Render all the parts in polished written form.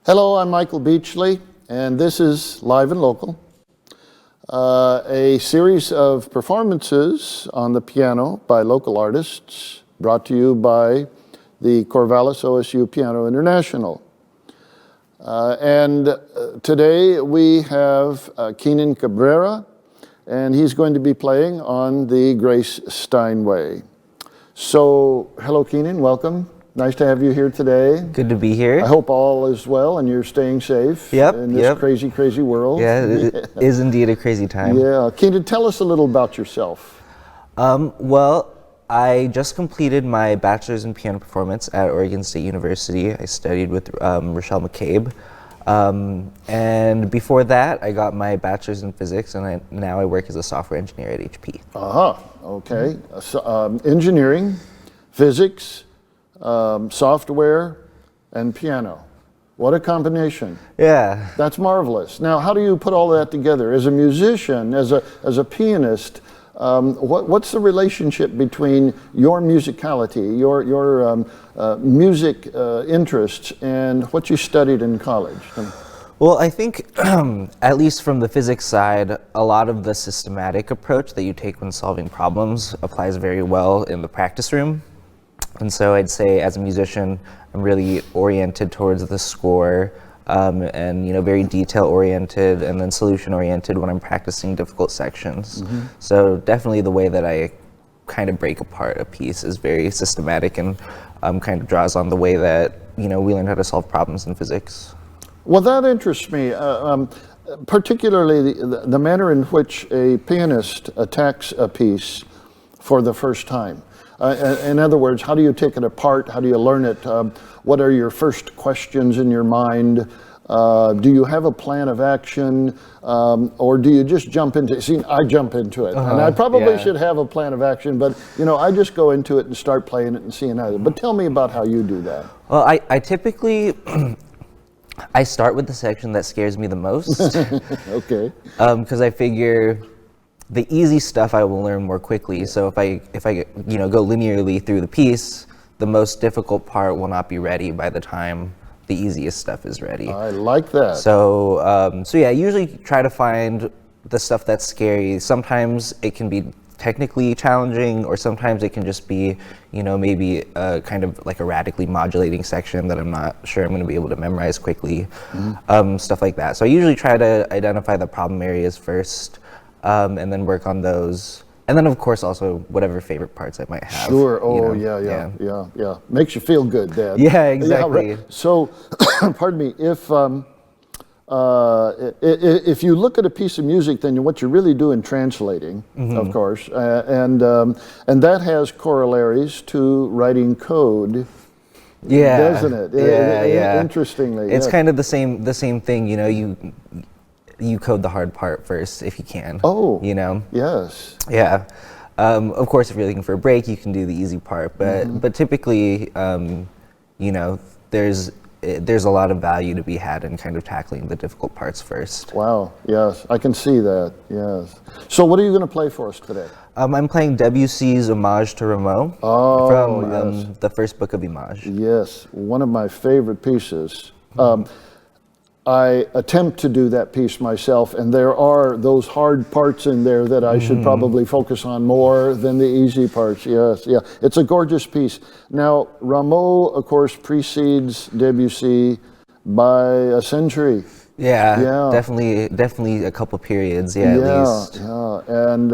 Hello, I'm Michael Beachley, and this is Live and Local, a series of performances on the piano by local artists, brought to you by the Corvallis-OSU Piano International. And today we have Keenan Cabrera, and he's going to be playing on the Grace Steinway. So, hello Keenan, welcome. Nice to have you here today. Good to be here. I hope all is well and you're staying safe in this crazy, crazy world. Yeah, it is indeed a crazy time. Yeah. Keenan, tell us a little about yourself. Well, I just completed my bachelor's in piano performance at Oregon State University. I studied with Rochelle McCabe. And before that, I got my bachelor's in physics, and now I work as a software engineer at HP. Okay. So, engineering, physics, software, and piano. What a combination. Yeah. That's marvelous. Now, how do you put all that together? As a musician, as a pianist, what's the relationship between your musicality, your music interests, and what you studied in college? Well, I think, at least from the physics side, a lot of the systematic approach that you take when solving problems applies very well in the practice room. And so I'd say as a musician, I'm really oriented towards the score and very detail oriented and then solution oriented when I'm practicing difficult sections. Mm-hmm. So definitely the way that I kind of break apart a piece is very systematic and kind of draws on the way that we learn how to solve problems in physics. Well, that interests me, particularly the manner in which a pianist attacks a piece for the first time. In other words, how do you take it apart? How do you learn it? What are your first questions in your mind? Do you have a plan of action? Or do you just jump into it? See, I jump into it. And I probably should have a plan of action, but I just go into it and start playing it and seeing how. But tell me about how you do that. Well, I typically, I start with the section that scares me the most. Okay. Because I figure the easy stuff I will learn more quickly. So if I go linearly through the piece, the most difficult part will not be ready by the time the easiest stuff is ready. I like that. So yeah, I usually try to find the stuff that's scary. Sometimes it can be technically challenging, or sometimes it can just be, maybe kind of like a radically modulating section that I'm not sure I'm going to be able to memorize quickly, stuff like that. So I usually try to identify the problem areas first. And then work on those. And then, of course, also whatever favorite parts I might have. Sure. Oh, yeah. Makes you feel good, Dad. Yeah, exactly. Yeah, right. So, pardon me, if you look at a piece of music, then what you're really doing translating, of course, and that has corollaries to writing code. Yeah. Doesn't it? Yeah. Interestingly. It's kind of the same thing, you code the hard part first if you can. Oh, yes. Yeah. Of course, if you're looking for a break, you can do the easy part. But typically, there's a lot of value to be had in kind of tackling the difficult parts first. Wow. Yes, I can see that. Yes. So, what are you going to play for us today? I'm playing Debussy's Hommage to Rameau from the first book of Hommage. Yes, one of my favorite pieces. I attempt to do that piece myself, and there are those hard parts in there that I should probably focus on more than the easy parts. Yes, yeah. It's a gorgeous piece. Now, Rameau, of course, precedes Debussy by a century. Yeah. Definitely a couple periods, at least. Yeah. And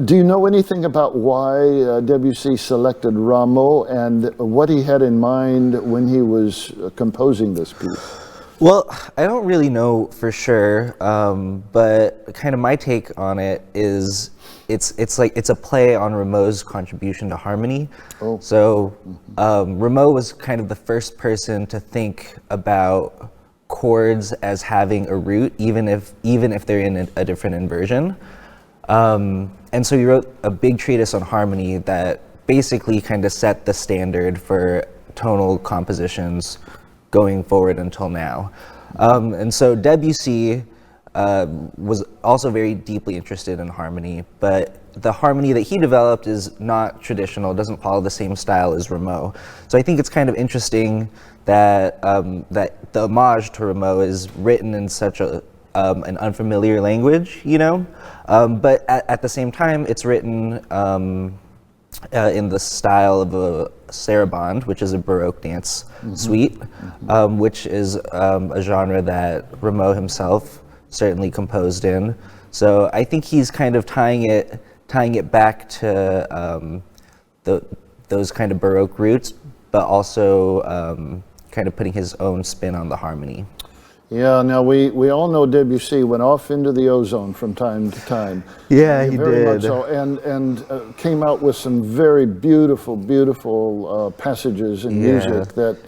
do you know anything about why Debussy selected Rameau and what he had in mind when he was composing this piece? Well, I don't really know for sure, but kind of my take on it is it's a play on Rameau's contribution to harmony. Oh. So Rameau was kind of the first person to think about chords as having a root, even if they're in a different inversion. And so he wrote a big treatise on harmony that basically kind of set the standard for tonal compositions going forward until now. And so Debussy was also very deeply interested in harmony, but the harmony that he developed is not traditional, doesn't follow the same style as Rameau. So I think it's kind of interesting that that the homage to Rameau is written in such an unfamiliar language, you know, but at the same time, it's written in the style of a sarabande, which is a Baroque dance suite, which is a genre that Rameau himself certainly composed in. So I think he's kind of tying it back to those kind of Baroque roots, but also kind of putting his own spin on the harmony. Yeah, now we all know Debussy went off into the ozone from time to time. Yeah, he very did. much so, and came out with some very beautiful passages in music that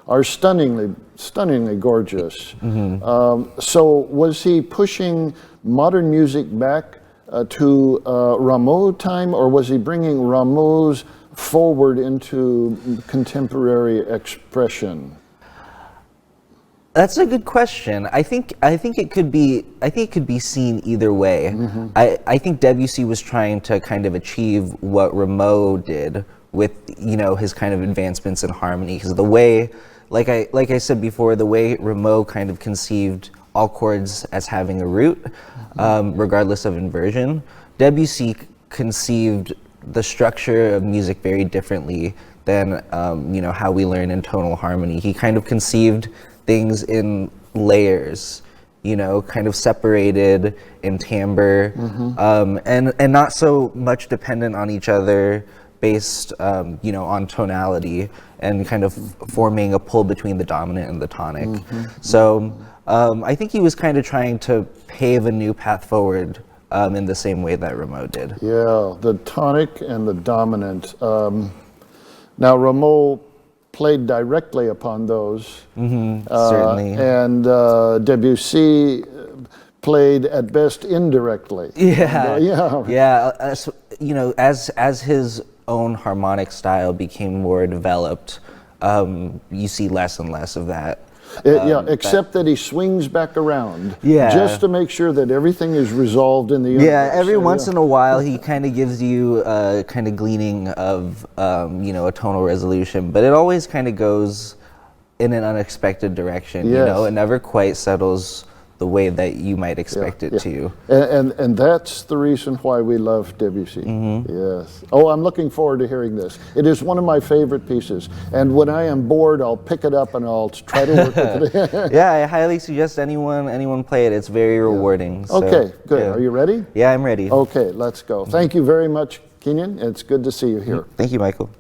are stunningly gorgeous. So was he pushing modern music back to Rameau time, or was he bringing Rameau's forward into contemporary expression? That's a good question. I think it could be seen either way. I think Debussy was trying to kind of achieve what Rameau did with, you know, his kind of advancements in harmony, because the way, like I said before, the way Rameau kind of conceived all chords as having a root, regardless of inversion, Debussy conceived the structure of music very differently than you know, how we learn in tonal harmony. He kind of conceived things in layers, you know, kind of separated in timbre, and not so much dependent on each other, based, you know, on tonality, and kind of forming a pull between the dominant and the tonic. So I think he was kind of trying to pave a new path forward in the same way that Rameau did. Yeah, the tonic and the dominant. Now Rameau played directly upon those, certainly, and Debussy played at best indirectly. So, you know, as his own harmonic style became more developed, you see less and less of that. Except that he swings back around, just to make sure that everything is resolved in the universe. Yeah, every once in a while he kind of gives you a kind of gleaning of, you know, a tonal resolution, but it always kind of goes in an unexpected direction. You know, it never quite settles the way that you might expect it to. And that's the reason why we love Debussy. Yes. Oh, I'm looking forward to hearing this. It is one of my favorite pieces. And when I am bored, I'll pick it up and I'll try to work with it. Yeah, I highly suggest anyone play it. It's very rewarding. So, okay, good. Are you ready? Yeah, I'm ready. Okay, let's go. Thank you very much, Keenan. It's good to see you here. Thank you, Michael.